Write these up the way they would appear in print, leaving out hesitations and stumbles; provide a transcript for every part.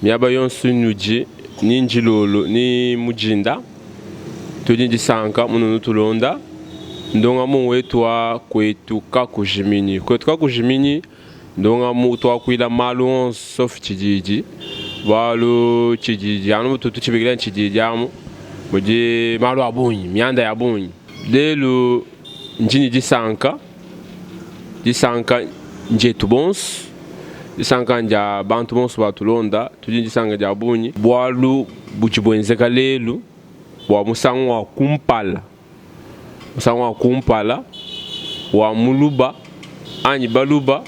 miaba yonsu nuji ni njilolo ni mujinda tudi ndisanka muno tulonda ndonga mu wetwa kwetuka kujimini ndonga mu twa kuila malu sof chijiji balu chijiji anu tutu chibigila chijiji amu muje malu abunyi mianda ya bunyi lelo njini disanka njetu bons disanka nja bantu bons batulonda tudi disanka ja bunyi bwalu buchibwenzeka lelo wa musango wa kumpala wa muluba anyi baluba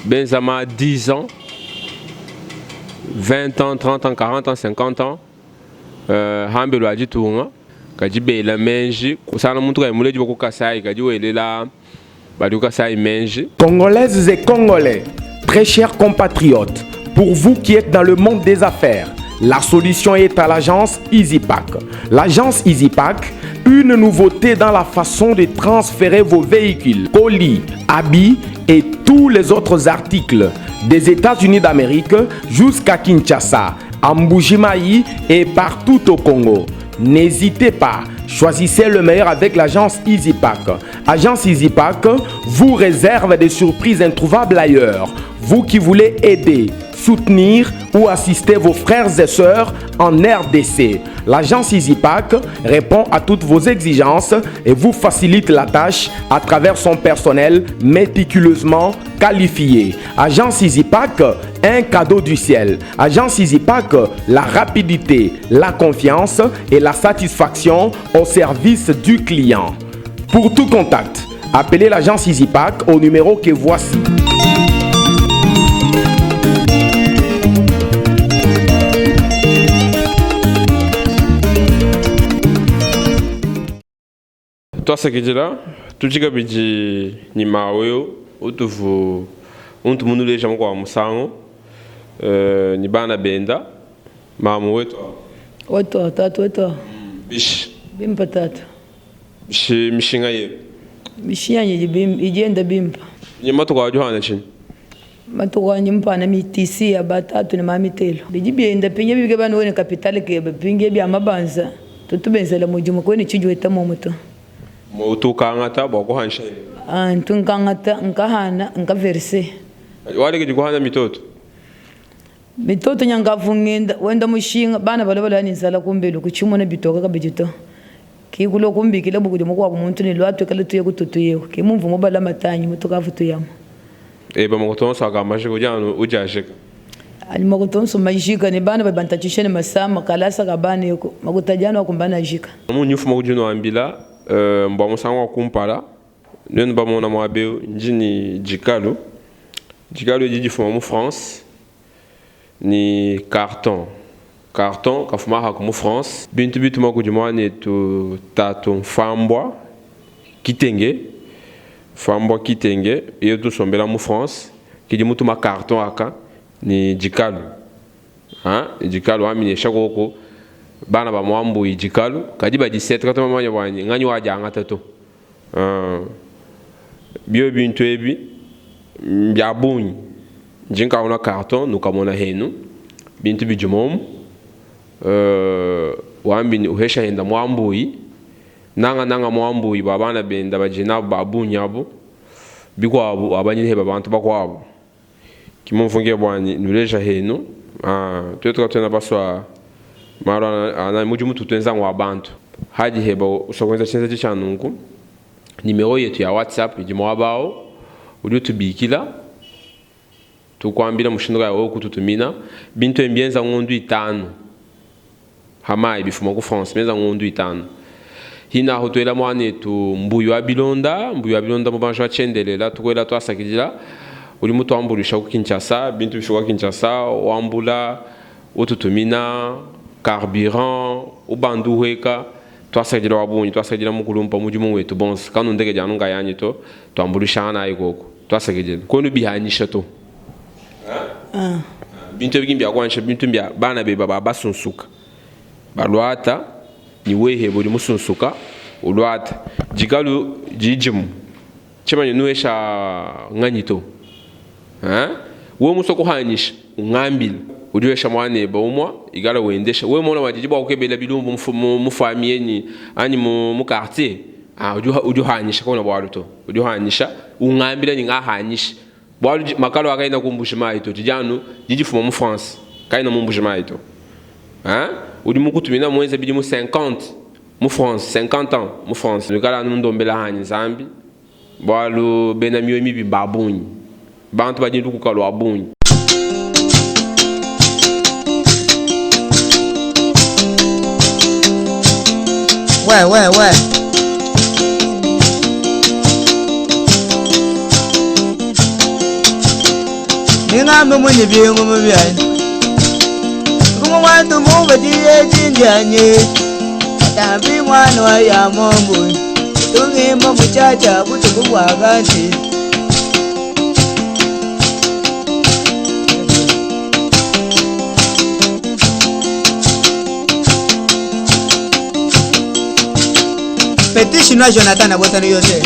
benzama 10 ans 20 ans 30 ans 40 ans 50 ans hambelo ajitunga kajibela menji kusana muntu kaimuleji boko kasai kajiwelela bali kasai menji. Congolaises et Congolais, très chers compatriotes, pour vous qui êtes dans le monde des affaires, la solution est à l'agence EasyPack. L'agence EasyPack, une nouveauté dans la façon de transférer vos véhicules, colis, habits et tous les autres articles des États-Unis d'Amérique jusqu'à Kinshasa, à Mbujimayi et partout au Congo. N'hésitez pas, choisissez le meilleur avec l'agence EasyPack. Agence EasyPack vous réserve des surprises introuvables ailleurs. Vous qui voulez aider, soutenir ou assister vos frères et sœurs en RDC. L'agence EasyPack répond à toutes vos exigences et vous facilite la tâche à travers son personnel méticuleusement qualifié. Agence EasyPack, un cadeau du ciel. Agence EasyPack, la rapidité, la confiance et la satisfaction au service du client. Pour tout contact, appelez l'agence EasyPack au numéro que voici. Toi sakijila tujika biji ni maweo utuvu untu mundu leja mko musango ni bana benda mamu wetu tatu wetu bish bimpa tatu bishi mishinga ye mishiyanye igenda bimpa nyima to kwa Johana chini matuwa nyimpa na mitisi ya batatu ni mamitelo bijibyenda pinye bibige bana wone kapitale ke pinge bya mabanza tutubenzela mujimu kweni chijweta mu muto Motu kangata boko hanshe. Kangata nkahana nkaverse. Wale kujikuhana mitoto. Mitoto nyangavungenda wenda mushinga bana balabala nizala kumbelo kuchimona bitoka kabijito. Kikulo kumbikile bukude mukwa kumuntu ni lwatwe kale tuye kututuye. Kimumvu mobala matanyi mutoka futu yamo. Ba makotonso akamashe kujana ujashika. Ali makotonso majika ni bana babantachishene masama kalasa kabane yuko. Makutajana wakumbana jika. Munyufu makujino ambila mba musango wa kumpala nyo mba mona mwabeo njini jikalu jijifuma mu France ni carton kafuma hako mu France bintu makujimwane tu tato fambwa kitenge iyo tu sombela mu France kiji mutu ma carton aka ni jikalu jikalu amine shakoko bana ba mwambu ijikalu kadiba 17 katoma manya bwanyi nganyi waja ngatato bio bintu ebi mbabunyi jinka ona carton nukamona henu bintu bijumom wambi uhesha henda mwambuyi nanga mwambuyi babana benda bajina babunyi abo biko abo abanyine babantu bakwabo kimumfunge bwanyi nuleja henu twetuka tena baswa mara ana muju mutu tenzangu wa bantu haji heba usokwenza chenza chanungu nimero yetu ya WhatsApp ijimo bao uli tubikila tukwambira mushindoka yawo kututumina bintu embienza ngondu 5 hama ibifuma ku France menza ngondu 5 hina hotwela mwane tu mbuyu wa bilonda mu banjwa chendelela tukwela twasakijila uli mutu ambulisha ku Kinshasa bintu bishwa Kinshasa wambula ututumina carburant ubanduheka twasajira wabunyi twasajira mukulumpa mujumu wetu bons kanu ndege janunga yanyito twambulishana ikoko twasajira kono bihanyisha to bintu bigimbi akwansha bintu mbya bana be baba basunsuka balwata ni wehe buli musunsuka ulwata jikalu jijimu chemanye nuesha nganyito wo musoko hanyisha ngambile udiwesha mwane ba umwa igala uendesha we mona wajibu ukebela bilumbu mu famille ni ani mu quartier ujuhanyisha kona bwalo to ujuhanyisha ungambira ni ngahanyisha bwalo makalo akaina kumbushima ito tijanu jijifuma mu France kaina mumbushima ito udi mukutumina mwenze bidi mu 50 mu France 50 ans mu France ngala ndombela hanyi zambi bwalo benamio mi babunyi bantu bajindu kukalo abunyi ouais. Ningambe mwenye bingu mbyani. Kuma wantu mubadiye jinjanye. Tambi mwana wa ya Mungu. Tungimba muchacha butuku bwagati. Petition wa Jonathan abotani yose.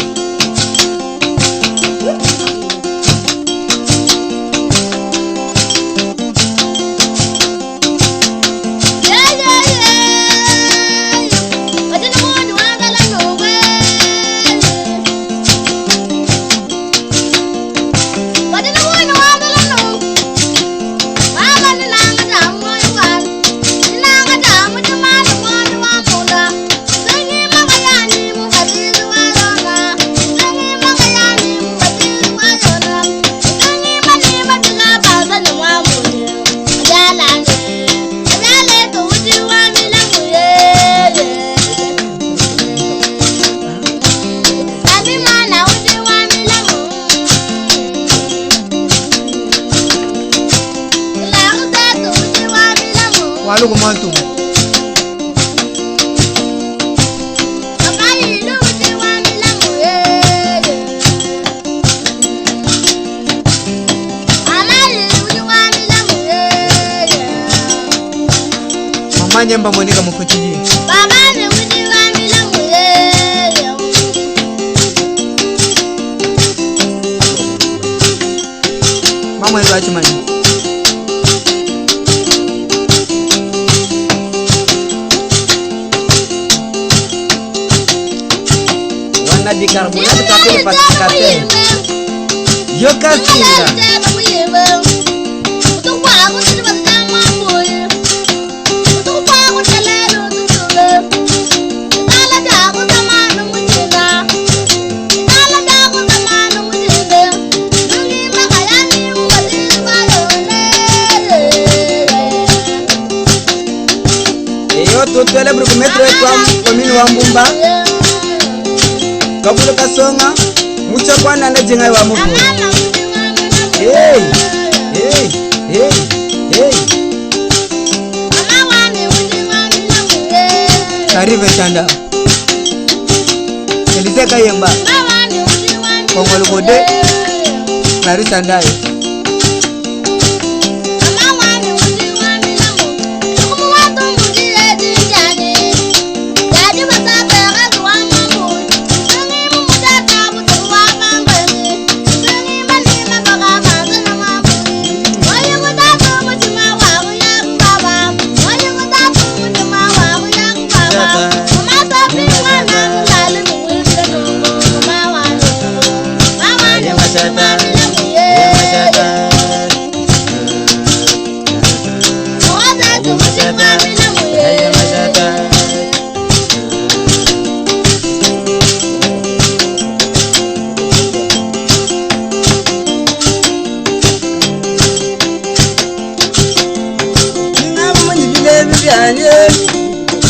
Walu kumantu. Mama nyemba monika mukutiji. Mama ndo achimani. Bicarbonate tapi pastikan yo kasih yo tu celebro que metro família Wambumba kabula kasonga mucha kwana na jenga wa mufu hey karibu tanda elizeka yemba kongolo kode kari tanda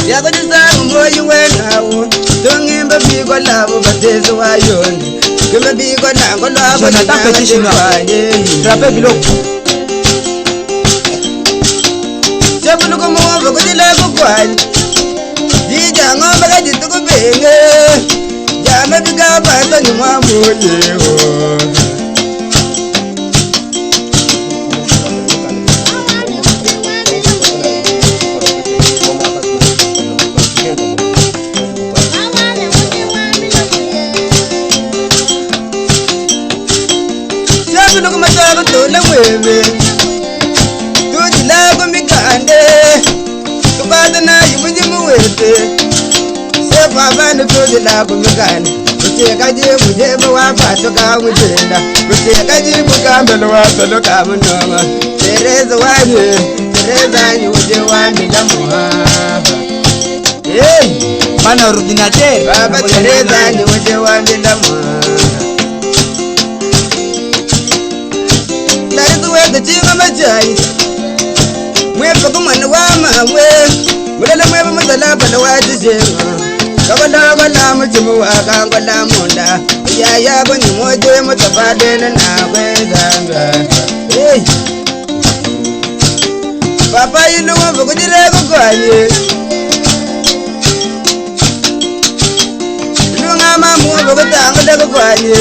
ya ko disa ngoyi wenawo dongimba biko labo batezo wayoni kema biko nango labo na petition waye trape bilo jabulu ko mo ko dile ko kwani dija ngomba ka jitu ko benge jame biga ba ni mwamoye ho Look at my dog, don't let me. Se papa no to la kumikani Kuteka jibu jeba wapato kamujenda Kuteka jibu kambelo wapelo kamunonga Tereza wanye Tereza nyi uje wambila muhaba Hey Bana ordinateur Baba Tereza nyi uje wambila muhaba Larizu weze chima machai Mwepa kumana wama mwe Mulala mwepa mazalaba na wajijema Kabala bala mujimu akangala munda Ya bani moje mutafadena na kwezanga Hey Papa ilu wambu kujile kukwanye Ilu ngama mwambu kutangule kukwanye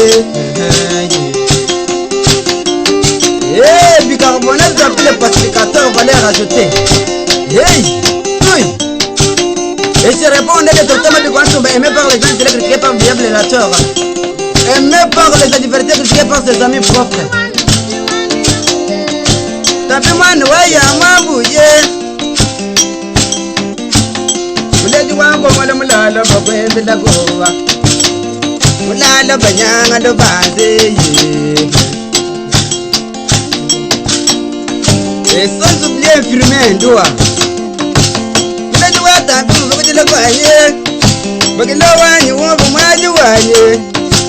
Hey bicarbonate d'appel pacificateur valeur ajoutée Hey Oui Et je réponds à des traitements de quantum aimé par les gens critiqués par Viable et la Torah. Aimé par les adversités critiqués par ses amis propres. Tapez-moi Noaya, moi bouillé. Vous l'avez dit, moi, Moulala, Baboué de la Goa. Moulala, Banyanga de Bazé. Et sans oublier infirmier, doigt. Bagila wanye wumva mwaji wanye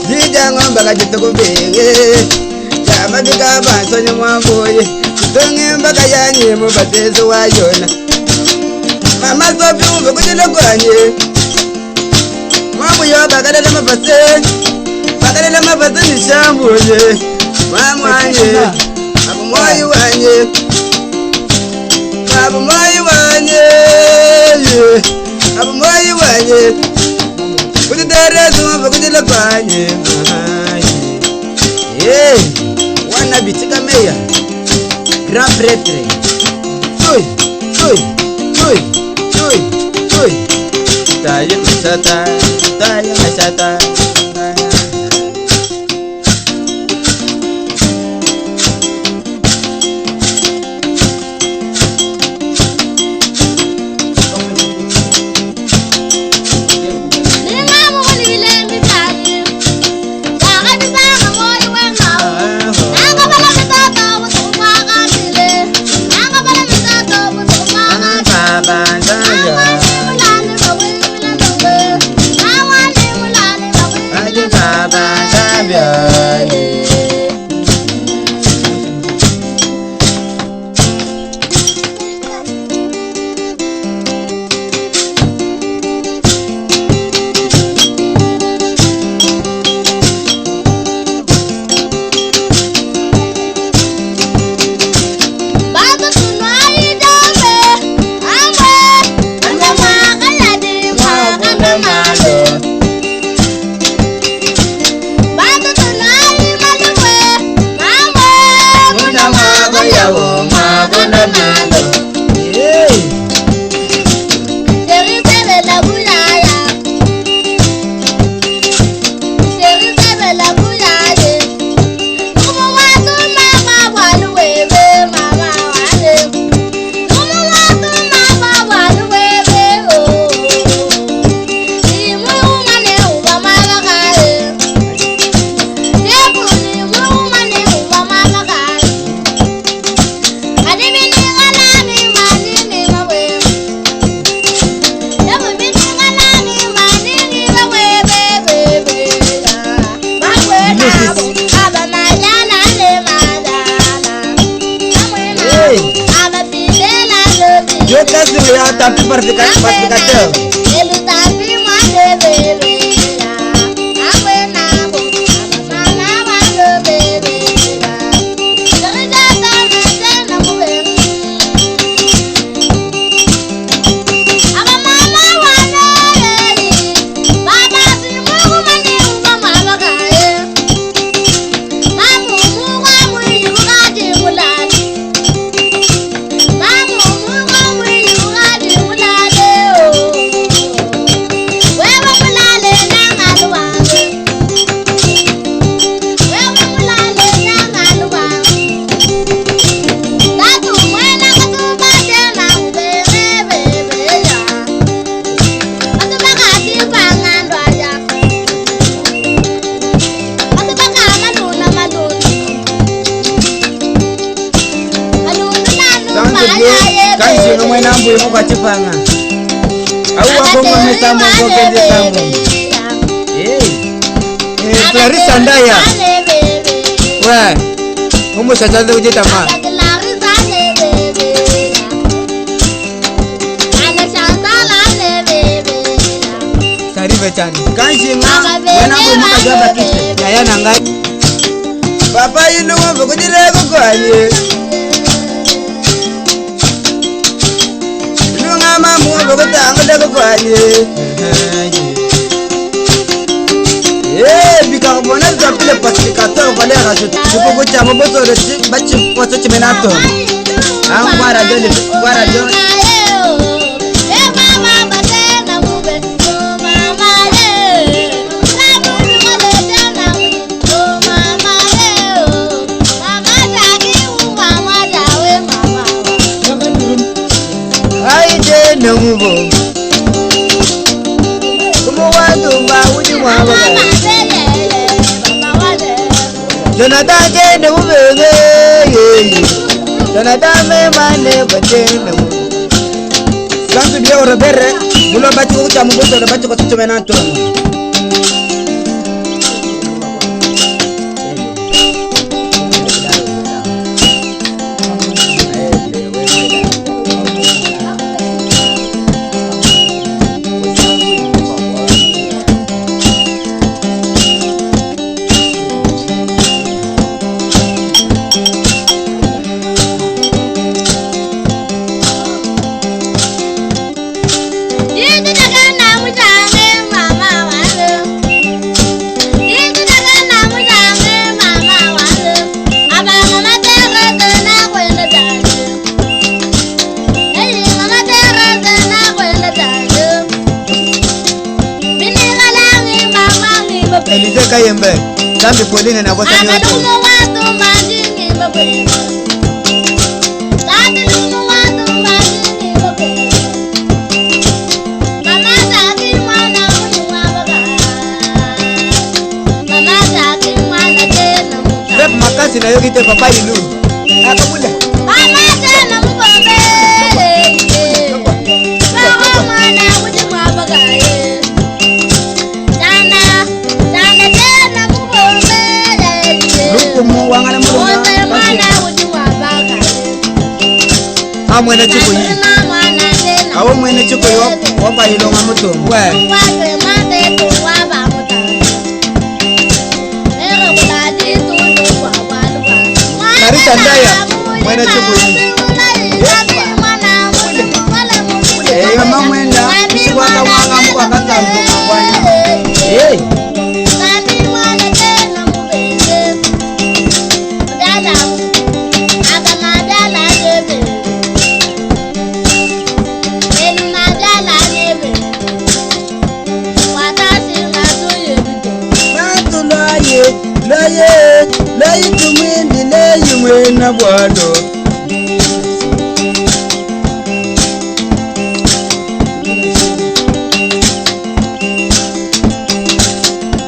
Jija ngomba kajituku bege Chama bika bansonye mwambuye Tutonge mbaka yanye mubatezi wayona Mama sofi wumva kujila kwanye Mwambuye bakalela mafase Bakalela mafase nishambuye Mwamwanye Abu mwayi wanye Abu mwayi wanye Abu mwayi wanye Kuti terezu wampa kuti lakwanye Hey Wana bitika meya Grand prêtre Soy Soy Soy Soy Soy Taye masata Taye masata Yo casi voy a tapar pacificateur. video kanji no mwena mbu imuka chipanga au wabongo metambo ngokende tambo Clarissa Ndaya we umu sajaze ujita ma Sarive chani kanji nga mwena mbu imuka jwaba kite ya yana ngai Papa inu mbu kujile kukwanye Inu nga mamu mbu kutangule kukwanye bicarbonate d'appel le pacificateur valait rajouter. Je peux vous dire, vous avez le bâti pour ce menato. Voilà, voilà, Jonathan je de bebe Jonathan me mane batene Santu dia ora berre bulo bacci ko chamu ko do bacci ko to menato Kayembe Zambi Pauline na bosa nyoto Rep makasi na yogi te papa ilu Akabunda Mwene chuko yi awo mwene chuko yo wapa ilo ngamuto we Clarissa Ndaya mwene chuko yi mama mwenda waka wanga muka kata mbuka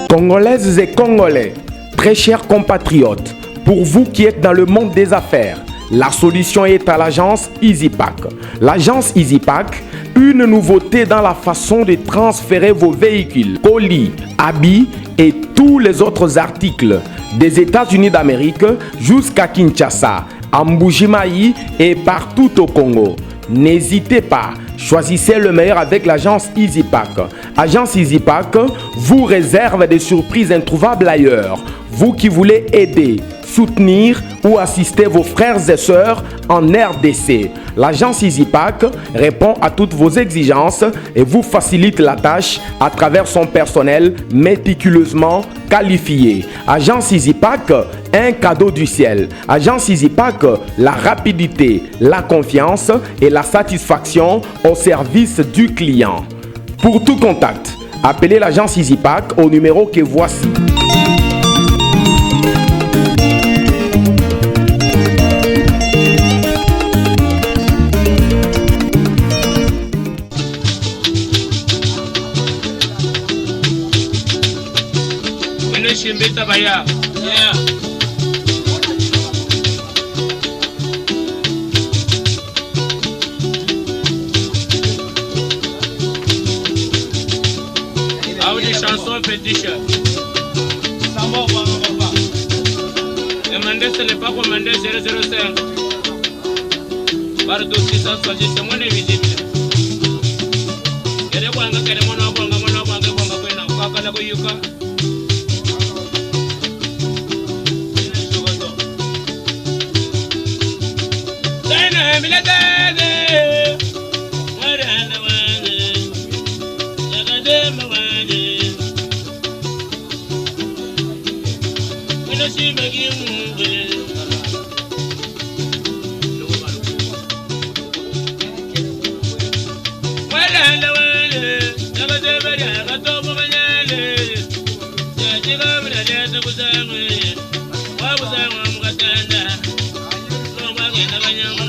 Congolaises et Congolais, très chers compatriotes, pour vous qui êtes dans le monde des affaires, la solution est à l'agence EasyPack. L'agence EasyPack, une nouveauté dans la façon de transférer vos véhicules, colis, habits et tous les autres articles des États-Unis d'Amérique jusqu'à Kinshasa, à Mbujimayi et partout au Congo. N'hésitez pas, choisissez le meilleur avec l'agence EasyPack. Agence EasyPack vous réserve des surprises introuvables ailleurs. Vous qui voulez aider, soutenir ou assister vos frères et sœurs en RDC. L'agence EasyPack répond à toutes vos exigences et vous facilite la tâche à travers son personnel méticuleusement qualifié. Agence EasyPack, un cadeau du ciel. Agence EasyPack, la rapidité, la confiance et la satisfaction au service du client. Pour tout contact, appelez l'agence EasyPack au numéro que voici. fétiche. Demandez n'est pas commandé 005. Par 2670, c'est moins invisible. Kere kwanga kere mono kwanga kwena kwakala kuyuka. Sana milatade. Warana wane. Yakadema wane. Wino shimagi mwe. Warana wane. Yakadema yakatomo kanyale. Yajiga mna leta kuzamwe. Wabuzamwe mukatanda. Loma genda kanyama.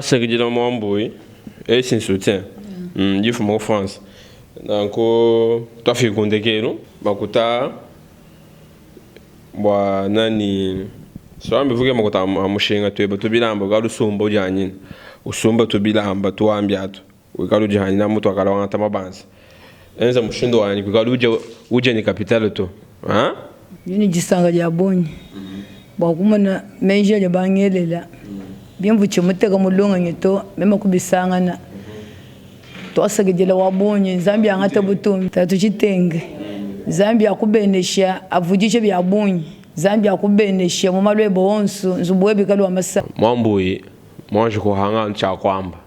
C'est que dans mon boy et c'est soutien il faut mon France donc toi fais compter que non bakuta bwa nani so ambe vuke makuta amushinga tweba tubilamba galu sombo janyini usomba tubilamba tuambiato wikalu jani na mtu akala wanta mabanza enza mushindo wani wikalu uje ni capital to ha yini gisanga ya bonyi bakumana menje ya bangelela bien chimutega mulunga nyito mema kubisanga na to asagejela wabonye Zambia ngata butumbi tatu chitenge Zambia kubenesha avujishe bya bonye Zambia kubenesha mu malwebo wonso nzubwe bikalu amasa mambuyi manje ko hanga cha kwamba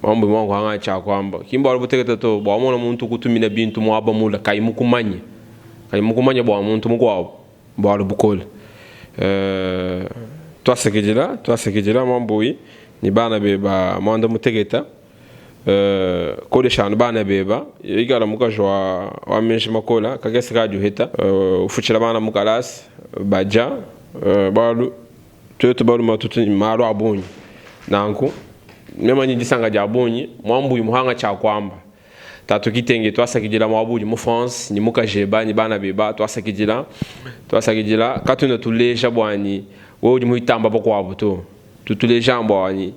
mambuyi mwangu hanga cha kwamba kimba wabutegeta to bwamona muntu kutumina bintu mwaba mula kaimukumanye bwa muntu mukwabo bwa rubukola toi sekejela mambuyi ni bana beba mwanda mutegeta kode shanu bana beba igala mukajwa wa menshi makola kagese kaju heta ufuchira bana mukalas baja balu tuyoto balu matutu maro abonyi nanku nema ni disanga ja abonyi mambuyi muhanga cha kwamba tatu kitenge toi sekejela mabuji mu France ni mukajeba ni bana beba toi sekejela katuna tulesha bwani wewe uje muitamba bako to tutule jambo wani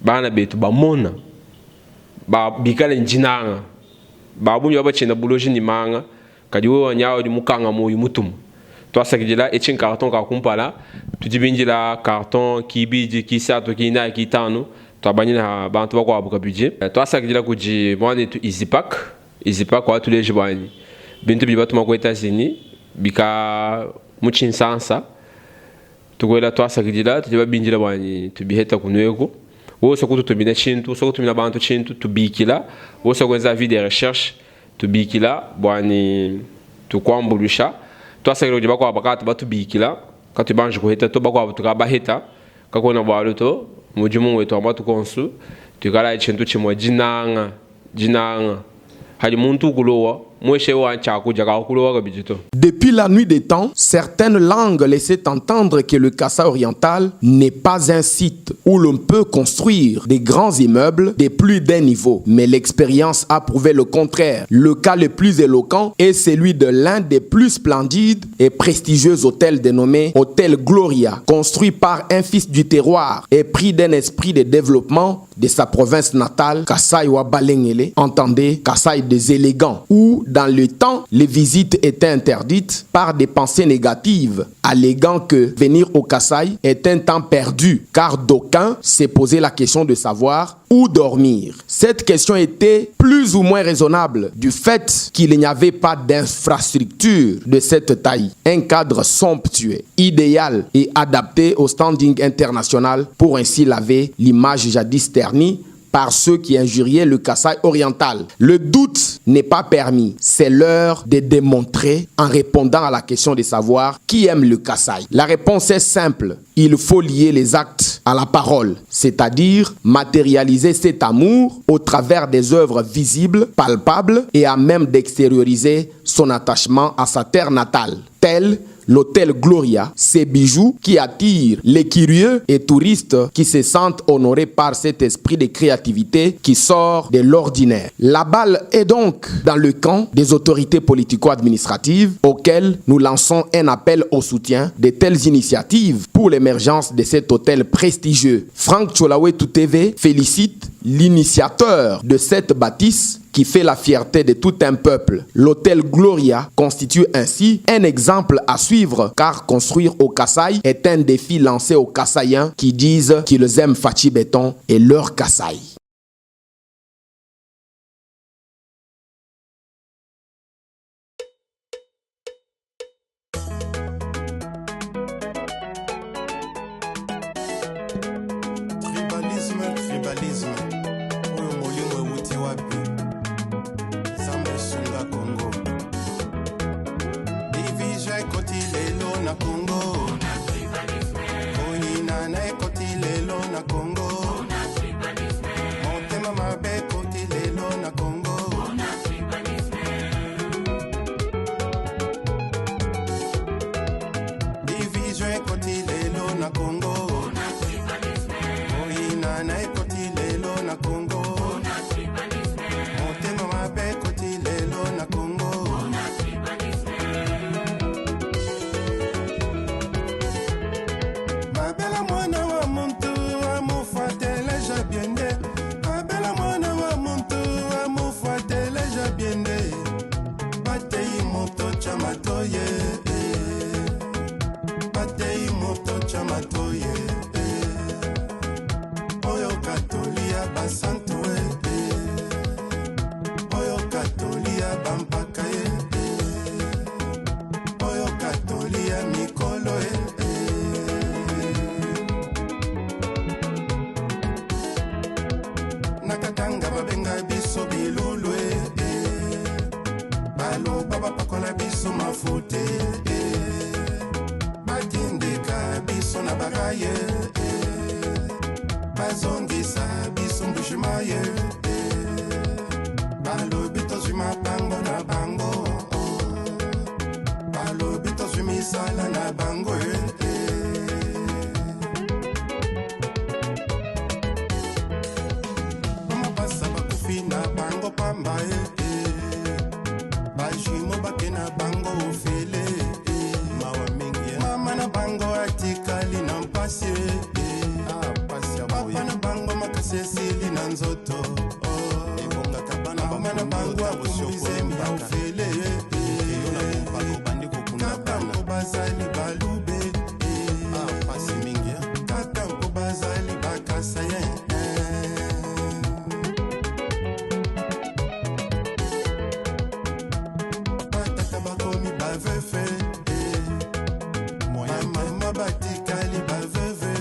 bana betu bamona ba bikale njinanga babunyo abachenda buloji ni manga kadi wewe wanyawo di mukanga moyu mutum to asakijila echin carton ka kumpala tudibinjila carton kibiji kisato kina kitano to abanyina bantu bako abuka budget to asakijila kuji mwane tu easy pack wa tuleji bani bintu bibatu mako États-Unis bika muchinsansa tukwela twasakijila tujiba binjila bani tubiheta kunweko wose kutubina chintu so kutumina bantu chintu tubikila wose kwenza vie de recherche tubikila bani tukwambulisha twasakijila jiba kwa bakati batubikila katubanje kuheta to bakwa tukabaheta kakona bwalu to mujimu wetu amatu konsu tukala chintu chimwe jinanga hadi muntu kulowa mweshe wa chaku jaga kulowa kabijito. Depuis la nuit des temps, certaines langues laissaient entendre que le Kassa oriental n'est pas un site où l'on peut construire des grands immeubles de plus d'un niveau. Mais l'expérience a prouvé le contraire. Le cas le plus éloquent est celui de l'un des plus splendides et prestigieux hôtels dénommé Hôtel Gloria, construit par un fils du terroir et pris d'un esprit de développement de sa province natale, Kasai wa Balengele, entendez Kasai des élégants, où dans le temps, les visites étaient interdites par des pensées négatives, alléguant que venir au Kasai est un temps perdu, car d'aucuns s'est posé la question de savoir où dormir. Cette question était plus ou moins raisonnable du fait qu'il n'y avait pas d'infrastructure de cette taille. Un cadre somptueux, idéal et adapté au standing international pour ainsi laver l'image jadis ternie par ceux qui injuriaient le Kasaï oriental. Le doute n'est pas permis. C'est l'heure de démontrer en répondant à la question de savoir qui aime le Kasaï. La réponse est simple. Il faut lier les actes à la parole, c'est-à-dire matérialiser cet amour au travers des œuvres visibles, palpables et à même d'extérioriser son attachement à sa terre natale, tel l'hôtel Gloria, ces bijoux qui attirent les curieux et touristes qui se sentent honorés par cet esprit de créativité qui sort de l'ordinaire. La balle est donc dans le camp des autorités politico-administratives auxquelles nous lançons un appel au soutien de telles initiatives pour l'émergence de cet hôtel prestigieux. Franck Tcholawetu TV félicite l'initiateur de cette bâtisse qui fait la fierté de tout un peuple. L'hôtel Gloria constitue ainsi un exemple à suivre, car construire au Kasaï est un défi lancé aux Kasaïens qui disent qu'ils aiment Fachi Béton et leur Kasaï. Batikali baveve,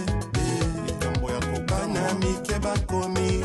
bana mike bakomi